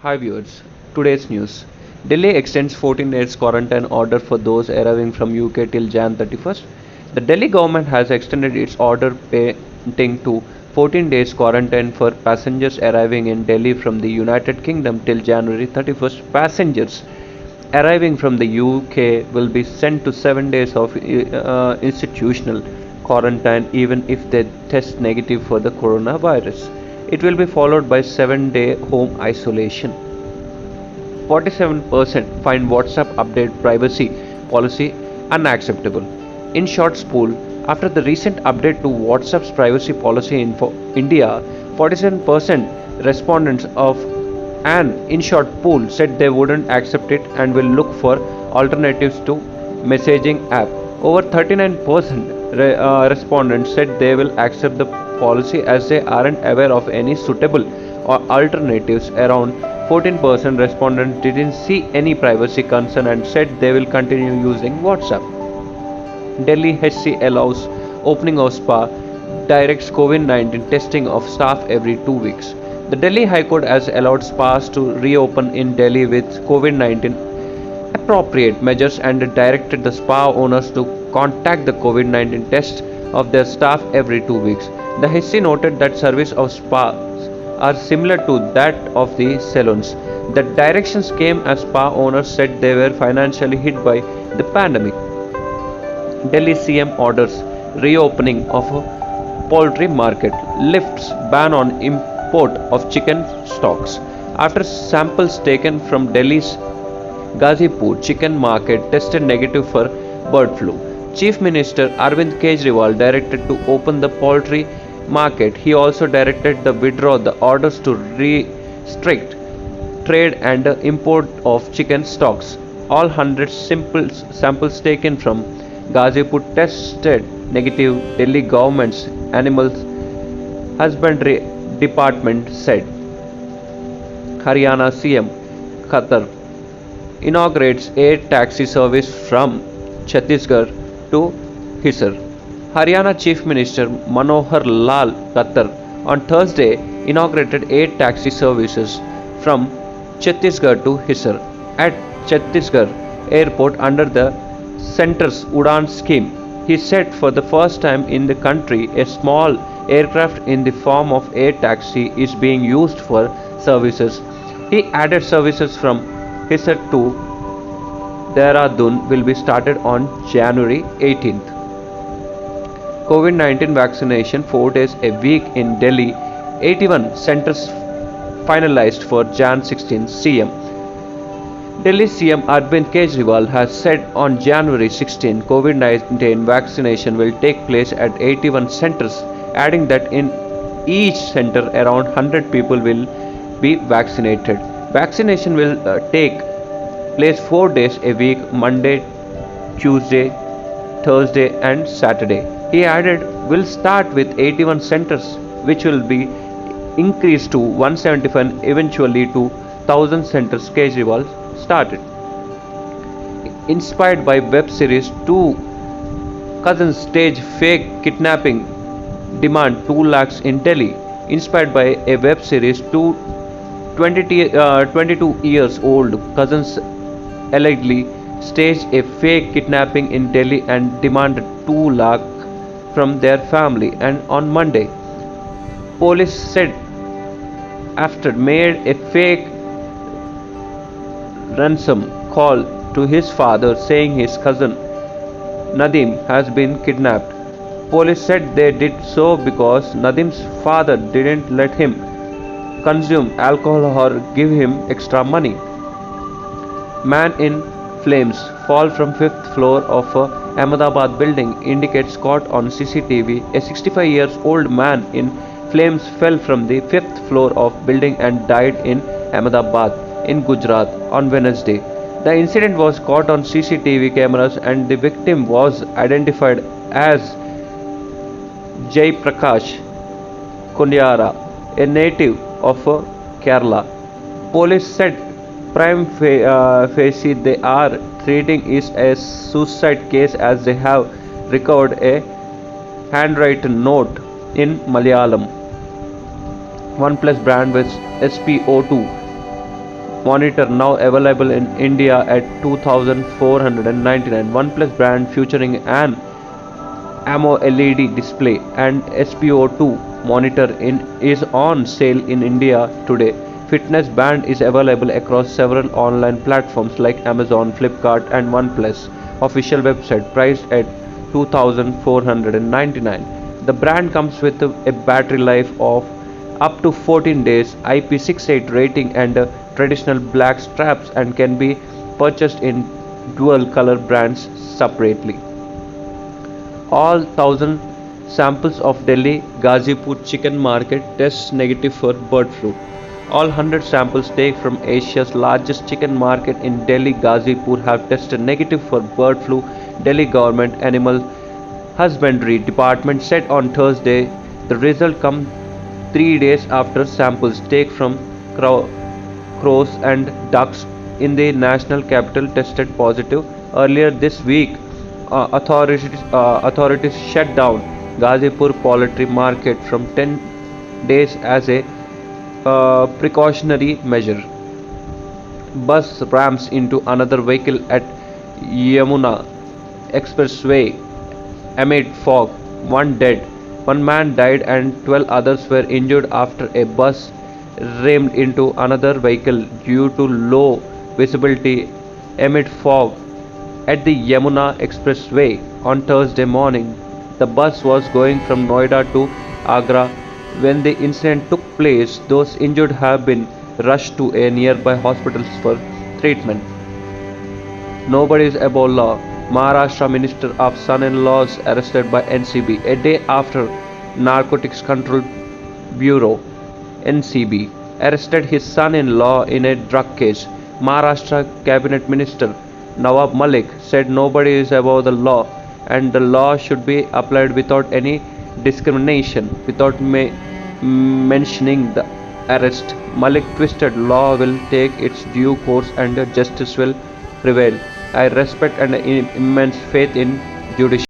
Hi viewers, today's news. Delhi extends 14 days quarantine order for those arriving from UK till Jan 31st. The Delhi government has extended its order painting to 14 days quarantine for passengers arriving in Delhi from the United Kingdom till January 31st. Passengers arriving from the UK will be sent to 7 days of institutional quarantine even if they test negative for the coronavirus. It will be followed by 7-day home isolation. 47% find WhatsApp update privacy policy unacceptable. In short spool, after the recent update to WhatsApp's privacy policy in India, 47% respondents of an in short poll said they wouldn't accept it and will look for alternatives to messaging app. Over 39% respondents said they will accept the policy as they aren't aware of any suitable or alternatives. Around 14% respondents didn't see any privacy concern and said they will continue using WhatsApp. Delhi HC allows opening of spa, directs COVID-19 testing of staff every 2 weeks. The Delhi High Court has allowed spas to reopen in Delhi with COVID-19 appropriate measures and directed the spa owners to contact the COVID-19 test of their staff every 2 weeks. The HC noted that service of spas are similar to that of the salons. The directions came as spa owners said they were financially hit by the pandemic. Delhi CM orders reopening of a poultry market, lifts ban on import of chicken stocks. After samples taken from Delhi's Gazipur chicken market tested negative for bird flu, Chief Minister Arvind Kejriwal directed to open the poultry market. He also directed the withdraw the orders to restrict trade and import of chicken stocks. All 100 samples taken from Gazipur tested negative, Delhi government's animal husbandry department said. Haryana CM Khattar inaugurates air taxi service from Chhattisgarh to Hisar. Haryana Chief Minister Manohar Lal Khattar on Thursday inaugurated air taxi services from Chhattisgarh to Hisar at Chhattisgarh Airport under the centre's Udan scheme. He said for the first time in the country, a small aircraft in the form of air taxi is being used for services. He added services from Hisar to Dehradun will be started on January 18th. COVID-19 vaccination 4 days a week in Delhi, 81 centers finalized for Jan 16 CM. Delhi CM Arvind Kejriwal has said on January 16 COVID-19 vaccination will take place at 81 centers, adding that in each center around 100 people will be vaccinated. Vaccination will take place 4 days a week, Monday, Tuesday, Thursday and Saturday. He added, will start with 81 centers which will be increased to 175 eventually to 1000 centers. Kejriwal started. Inspired by web series, two cousins stage fake kidnapping, demand 2 lakhs in Delhi. Inspired by a web series, 22 years old cousins allegedly staged a fake kidnapping in Delhi and demanded 2 lakh from their family. And on Monday, police said after made a fake ransom call to his father saying his cousin Nadim has been kidnapped. Police said they did so because Nadim's father didn't let him consume alcohol or give him extra money. Man in flames fall from 5th floor of a Ahmedabad building indicates caught on CCTV. A 65-year-old man in flames fell from the 5th floor of building and died in Ahmedabad in Gujarat on Wednesday. The incident was caught on CCTV cameras and the victim was identified as Jay Prakash Kundiara, a native of Kerala. Police said prima facie they are treating it as suicide case as they have recovered a handwritten note in Malayalam. OnePlus brand with SpO2 monitor now available in India at 2499. OnePlus brand featuring an AMOLED display and SPO2 monitor is on sale in India today. Fitness band is available across several online platforms like Amazon, Flipkart and OnePlus official website priced at 2499. The brand comes with a battery life of up to 14 days, IP68 rating and traditional black straps and can be purchased in dual color brands separately. All 1000 samples of Delhi Gazipur chicken market tests negative for bird flu. All 100 samples taken from Asia's largest chicken market in Delhi Gazipur have tested negative for bird flu, Delhi Government Animal Husbandry Department said on Thursday. The result come 3 days after samples taken from crows and ducks in the national capital tested positive. Earlier this week, authorities shut down Gazipur poultry market from 10 days as a precautionary measure. Bus rams into another vehicle at Yamuna Expressway amid fog. One dead. One man died and 12 others were injured after a bus rammed into another vehicle due to low visibility amid fog at the Yamuna Expressway on Thursday morning. The bus was going from Noida to Agra when the incident took place. Those injured have been rushed to a nearby hospitals for treatment. Nobody's Ebola. Maharashtra Minister of Son-in-Laws arrested by NCB a day after Narcotics Control Bureau (NCB) arrested his son-in-law in a drug case. Maharashtra Cabinet Minister Nawab Malik said nobody is above the law and the law should be applied without any discrimination. Without mentioning the arrest, Malik twisted law will take its due course and justice will prevail. I respect and immense faith in judiciary.